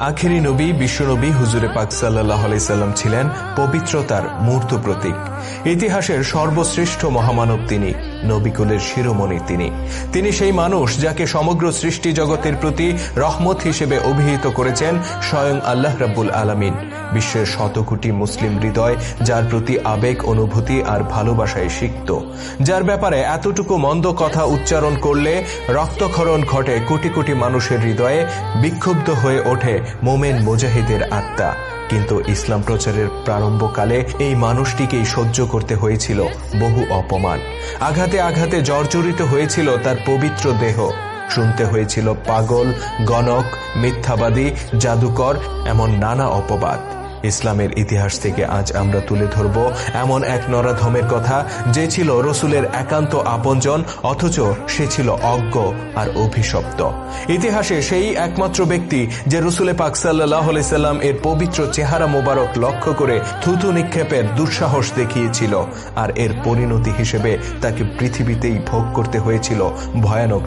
আখেরি নবী বিশ্বনবী হুজুরে পাক সাল্লাল্লাহু আলাইহি সাল্লাম ছিলেন পবিত্রতার মূর্ত প্রতীক। ইতিহাসের সর্বশ্রেষ্ঠ মহামানব তিনি, নবিকুলের শিরোমণি তিনি সেই মানুষ যাকে সমগ্র সৃষ্টি জগতের প্রতি রহমত হিসেবে অভিহিত করেছেন স্বয়ং আল্লাহ রাব্বুল আলামিন। বিশ্বের শত কোটি মুসলিম হৃদয় যার প্রতি আবেগ, অনুভূতি আর ভালোবাসায় সিক্ত, যার ব্যাপারে এতটুকু মন্দ কথা উচ্চারণ করলে রক্তক্ষরণ ঘটে কোটি কোটি মানুষের হৃদয়ে, বিক্ষুব্ধ হয়ে ওঠে মোমেন মুজাহিদের আত্মা। কিন্তু ইসলাম প্রচারের প্রারম্ভকালে এই মানুষটিকেই সহ্য করতে হয়েছিল বহু অপমান। আঘাতে আঘাতে জর্জরিত হয়েছিল তার পবিত্র দেহ, শুনতে হয়েছিল পাগল, গণক, মিথ্যাবাদী, জাদুকর এমন নানা অপবাদ। ইসলামের ইতিহাস থেকে আজ আমরা তুলে ধরব এমন এক নরাধমের কথা, যে ছিল রসুলের একান্ত আপনজন, অথচ সে ছিল অজ্ঞ আর অভিশপ্ত। ইতিহাসে সেই একমাত্র ব্যক্তি যে রসুলে পাক সাল্লাল্লাহু আলাইহি সাল্লাম এর পবিত্র চেহারা মোবারক লক্ষ্য করে থুতু নিক্ষেপের দুঃসাহস দেখিয়েছিল, আর এর পরিণতি হিসেবে তাকে পৃথিবীতেই ভোগ করতে হয়েছিল ভয়ানক